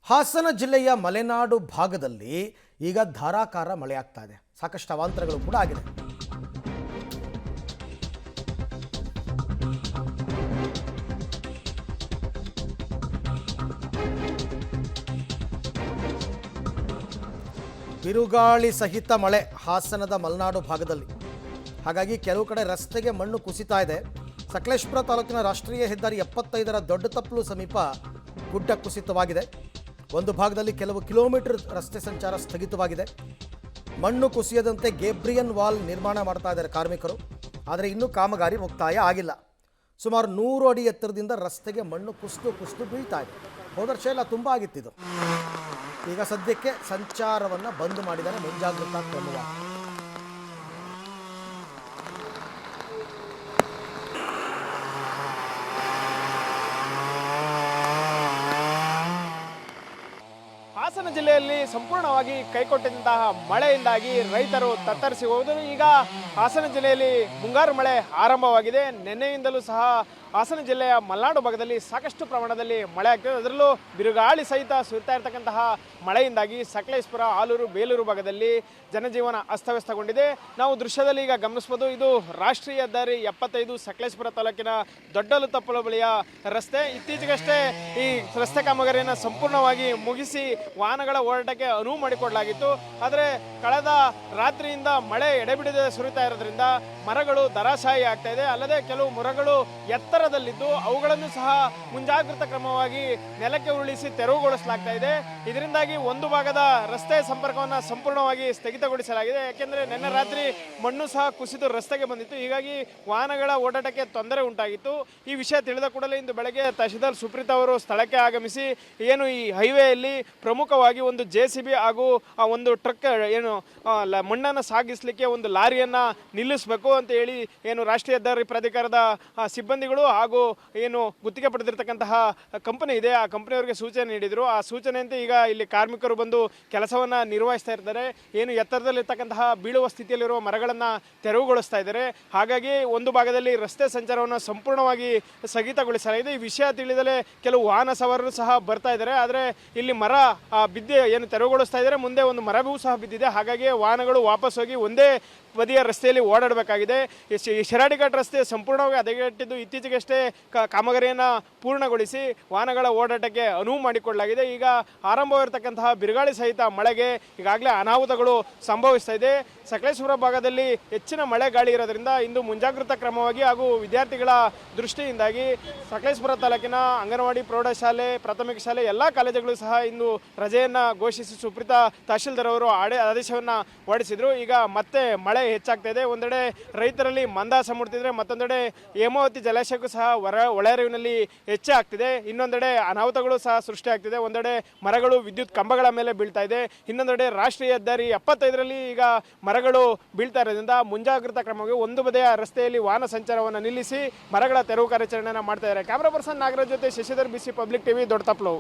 ಹಾಸನ ಜಿಲ್ಲೆಯ ಮಲೆನಾಡು ಭಾಗದಲ್ಲಿ ಈಗ ಧಾರಾಕಾರ ಮಳೆಯಾಗ್ತಾ ಇದೆ. ಸಾಕಷ್ಟು ಅವಾಂತರಗಳು ಕೂಡ ಆಗಿದೆ. ಬಿರುಗಾಳಿ ಸಹಿತ ಮಳೆ ಹಾಸನದ ಮಲೆನಾಡು ಭಾಗದಲ್ಲಿ. ಹಾಗಾಗಿ ಕೆಲವು ಕಡೆ ರಸ್ತೆಗೆ ಮಣ್ಣು ಕುಸಿತಾ ಇದೆ. ಸಕಲೇಶಪುರ ತಾಲೂಕಿನ ರಾಷ್ಟ್ರೀಯ ಹೆದ್ದಾರಿ 75ರ ದೊಡ್ಡತಪ್ಪಲು ಸಮೀಪ ಗುಡ್ಡ ಕುಸಿತವಾಗಿದೆ. ಒಂದು ಭಾಗದಲ್ಲಿ ಕೆಲವು ಕಿಲೋಮೀಟರ್ ರಸ್ತೆ ಸಂಚಾರ ಸ್ಥಗಿತವಾಗಿದೆ. ಮಣ್ಣು ಕುಸಿಯದಂತೆ ಗೇಬ್ರಿಯನ್ ವಾಲ್ ನಿರ್ಮಾಣ ಮಾಡ್ತಾ ಇದ್ದಾರೆ ಕಾರ್ಮಿಕರು. ಆದರೆ ಇನ್ನೂ ಕಾಮಗಾರಿ ಮುಕ್ತಾಯ ಆಗಿಲ್ಲ. ಸುಮಾರು 100 ಅಡಿ ಎತ್ತರದಿಂದ ರಸ್ತೆಗೆ ಮಣ್ಣು ಕುಸಿದು ಬೀಳ್ತಾ ಇದೆ. ಹೋದ ವರ್ಷ ಎಲ್ಲ ತುಂಬ ಆಗಿತ್ತಿದು. ಈಗ ಸದ್ಯಕ್ಕೆ ಸಂಚಾರವನ್ನು ಬಂದ್ ಮಾಡಿದ್ದಾರೆ ಮುಂಜಾಗ್ರತಾ ಕ್ರಮವಾಗಿ. ಹಾಸನ ಜಿಲ್ಲೆಯಲ್ಲಿ ಸಂಪೂರ್ಣವಾಗಿ ಕೈಕೊಟ್ಟಿದ್ದಂತಹ ಮಳೆಯಿಂದಾಗಿ ರೈತರು ತತ್ತರಿಸಿ ಹೋದರು. ಈಗ ಹಾಸನ ಜಿಲ್ಲೆಯಲ್ಲಿ ಮುಂಗಾರು ಮಳೆ ಆರಂಭವಾಗಿದೆ. ನಿನ್ನೆಯಿಂದಲೂ ಸಹ ಹಾಸನ ಜಿಲ್ಲೆಯ ಮಲೆನಾಡು ಭಾಗದಲ್ಲಿ ಸಾಕಷ್ಟು ಪ್ರಮಾಣದಲ್ಲಿ ಮಳೆ ಆಗ್ತದೆ. ಅದರಲ್ಲೂ ಬಿರುಗಾಳಿ ಸಹಿತ ಸುರಿತಾ ಇರತಕ್ಕಂತಹ ಮಳೆಯಿಂದಾಗಿ ಸಕಲೇಶಪುರ, ಆಲೂರು, ಬೇಲೂರು ಭಾಗದಲ್ಲಿ ಜನಜೀವನ ಅಸ್ತವ್ಯಸ್ತಗೊಂಡಿದೆ. ನಾವು ದೃಶ್ಯದಲ್ಲಿ ಈಗ ಗಮನಿಸಬಹುದು. ಇದು ರಾಷ್ಟ್ರೀಯ ಹೆದ್ದಾರಿ 75 ಸಕಲೇಶಪುರ ತಾಲೂಕಿನ ದೊಡ್ಡಲುತಪ್ಪಲು ಬಳಿಯ ರಸ್ತೆ. ಇತ್ತೀಚೆಗಷ್ಟೇ ಈ ರಸ್ತೆ ಕಾಮಗಾರಿಯನ್ನು ಸಂಪೂರ್ಣವಾಗಿ ಮುಗಿಸಿ ವಾಹನಗಳ ಓಡಾಟಕ್ಕೆ ಅನುವು ಮಾಡಿಕೊಡಲಾಗಿತ್ತು. ಆದರೆ ಕಳೆದ ರಾತ್ರಿಯಿಂದ ಮಳೆ ಎಡೆಬಿಡದೆ ಸುರಿತಾ ಇರೋದ್ರಿಂದ ಮರಗಳು ಧರಾಶಾಯಿ ಆಗ್ತಾ ಇದೆ. ಅಲ್ಲದೆ ಕೆಲವು ಮರಗಳು ಎತ್ತರದಲ್ಲಿದ್ದು ಅವುಗಳನ್ನು ಸಹ ಮುಂಜಾಗ್ರತಾ ಕ್ರಮವಾಗಿ ನೆಲಕ್ಕೆ ಉರುಳಿಸಿ ತೆರವುಗೊಳಿಸಲಾಗ್ತಾ ಇದೆ. ಇದರಿಂದಾಗಿ ಒಂದು ಭಾಗದ ರಸ್ತೆ ಸಂಪರ್ಕವನ್ನು ಸಂಪೂರ್ಣವಾಗಿ ಸ್ಥಗಿತಗೊಳಿಸಲಾಗಿದೆ. ಯಾಕೆಂದರೆ ನಿನ್ನೆ ರಾತ್ರಿ ಮಣ್ಣು ಸಹ ಕುಸಿದು ರಸ್ತೆಗೆ ಬಂದಿತ್ತು. ಹೀಗಾಗಿ ವಾಹನಗಳ ಓಡಾಟಕ್ಕೆ ತೊಂದರೆ ಉಂಟಾಗಿತ್ತು. ಈ ವಿಷಯ ತಿಳಿದ ಕೂಡಲೇ ಇಂದು ಬೆಳಗ್ಗೆ ತಹಶೀಲ್ದಾರ್ ಸುಪ್ರೀತಾ ಅವರು ಸ್ಥಳಕ್ಕೆ ಆಗಮಿಸಿ ಏನು ಈ ಹೈವೇಯಲ್ಲಿ ಪ್ರಮುಖವಾಗಿ ಒಂದು JCB ಹಾಗೂ ಒಂದು ಟ್ರಕ್ ಏನು ಮಣ್ಣನ್ನು ಸಾಗಿಸಲಿಕ್ಕೆ ಒಂದು ಲಾರಿಯನ್ನು ನಿಲ್ಲಿಸಬೇಕು ಅಂತ ಹೇಳಿ ಏನು ರಾಷ್ಟ್ರೀಯ ಹೆದ್ದಾರಿ ಪ್ರಾಧಿಕಾರದ ಸಿಬ್ಬಂದಿಗಳು ಹಾಗೂ ಏನು ಗುತ್ತಿಗೆ ಪಡೆದಿರತಕ್ಕಂತಹ ಕಂಪನಿ ಇದೆ ಆ ಕಂಪನಿಯವರಿಗೆ ಸೂಚನೆ ನೀಡಿದರು. ಆ ಸೂಚನೆಯಂತೆ ಈಗ ಇಲ್ಲಿ ಕಾರ್ಮಿಕರು ಬಂದು ಕೆಲಸವನ್ನು ನಿರ್ವಹಿಸ್ತಾ ಇರ್ತಾರೆ. ಏನು ಎತ್ತರದಲ್ಲಿರ್ತಕ್ಕಂತಹ ಬೀಳುವ ಸ್ಥಿತಿಯಲ್ಲಿರುವ ಮರಗಳನ್ನು ತೆರವುಗೊಳಿಸ್ತಾ ಇದ್ದಾರೆ. ಹಾಗಾಗಿ ಒಂದು ಭಾಗದಲ್ಲಿ ರಸ್ತೆ ಸಂಚಾರವನ್ನು ಸಂಪೂರ್ಣವಾಗಿ ಸ್ಥಗಿತಗೊಳಿಸಲಾಗಿದೆ. ಈ ವಿಷಯ ತಿಳಿದಲೇ ಕೆಲವು ವಾಹನ ಸವಾರರು ಸಹ ಬರ್ತಾ ಇದ್ದಾರೆ. ಆದರೆ ಇಲ್ಲಿ ಮರ ಬಿದ್ದೆ ಏನು ತೆರವುಗೊಳಿಸ್ತಾ ಇದ್ದಾರೆ. ಮುಂದೆ ಒಂದು ಮರವೂ ಸಹ ಬಿದ್ದಿದೆ. ಹಾಗಾಗಿ ವಾಹನಗಳು ವಾಪಸ್ ಹೋಗಿ ಒಂದೇ ಬದಿಯ ರಸ್ತೆಯಲ್ಲಿ ಓಡಾಡಬೇಕಾಗಿದೆ. ಶಿರಾಡಿಘಾಟ್ ರಸ್ತೆ ಸಂಪೂರ್ಣವಾಗಿ ಹದಗೆಟ್ಟಿದ್ದು ಇತ್ತೀಚೆಗಷ್ಟೇ ಕಾಮಗಾರಿಯನ್ನು ಪೂರ್ಣಗೊಳಿಸಿ ವಾಹನಗಳ ಓಡಾಟಕ್ಕೆ ಅನುವು ಮಾಡಿಕೊಡಲಾಗಿದೆ. ಈಗ ಆರಂಭವಾಗಿರ್ತಕ್ಕಂತಹ ಬಿರುಗಾಳಿ ಸಹಿತ ಮಳೆಗೆ ಈಗಾಗಲೇ ಅನಾಹುತಗಳು ಸಂಭವಿಸ್ತಾ ಇದೆ. ಸಕಲೇಶಪುರ ಭಾಗದಲ್ಲಿ ಹೆಚ್ಚಿನ ಮಳೆ ಗಾಳಿ ಇರೋದ್ರಿಂದ ಇಂದು ಮುಂಜಾಗ್ರತಾ ಕ್ರಮವಾಗಿ ಹಾಗೂ ವಿದ್ಯಾರ್ಥಿಗಳ ದೃಷ್ಟಿಯಿಂದಾಗಿ ಸಕಲೇಶಪುರ ತಾಲೂಕಿನ ಅಂಗನವಾಡಿ, ಪ್ರೌಢಶಾಲೆ, ಪ್ರಾಥಮಿಕ ಶಾಲೆ ಎಲ್ಲ ಕಾಲೇಜುಗಳು ಸಹ ಇಂದು ರಜೆಯನ್ನು ಘೋಷಿಸಿ ಸುಪ್ರೀತಾ ತಹಶೀಲ್ದಾರ್ ಅವರು ಆದೇಶವನ್ನು ಹೊರಡಿಸಿದರು. ಈಗ ಮತ್ತೆ ಮಳೆ ಹೆಚ್ಚಾಗ್ತಾ ಇದೆ. ಒಂದೆಡೆ ರೈತರಲ್ಲಿ ಮಂದಹಾಸ ಮೂಡ್ತಿದ್ರೆ, ಮತ್ತೊಂದೆಡೆ ಹೇಮಾವತಿ ಜಲಾಶಯಕ್ಕೂ ಸಹ ಒಳಹರಿವಿನಲ್ಲಿ ಹೆಚ್ಚಾಗ್ತಿದೆ. ಇನ್ನೊಂದೆಡೆ ಅನಾಹುತಗಳು ಸಹ ಸೃಷ್ಟಿಯಾಗ್ತಿದೆ. ಒಂದೆಡೆ ಮರಗಳು ವಿದ್ಯುತ್ ಕಂಬಗಳ ಮೇಲೆ ಬೀಳ್ತಾ ಇದೆ. ಇನ್ನೊಂದೆಡೆ ರಾಷ್ಟ್ರೀಯ ಹೆದ್ದಾರಿ 75ರಲ್ಲಿ ಈಗ ಮರಗಳು ಬೀಳ್ತಾ ಇರೋದ್ರಿಂದ ಮುಂಜಾಗ್ರತಾ ಕ್ರಮವಾಗಿ ಒಂದು ಬದಿಯ ರಸ್ತೆಯಲ್ಲಿ ವಾಹನ ಸಂಚಾರವನ್ನು ನಿಲ್ಲಿಸಿ ಮರಗಳ ತೆರವು ಕಾರ್ಯಾಚರಣೆಯನ್ನು ಮಾಡ್ತಾ ಇದ್ದಾರೆ. ಕ್ಯಾಮರಾ ಪರ್ಸನ್ ನಾಗರಾಜ್ ಜೊತೆ Shashidhar, BC public TV, Doddathappalu.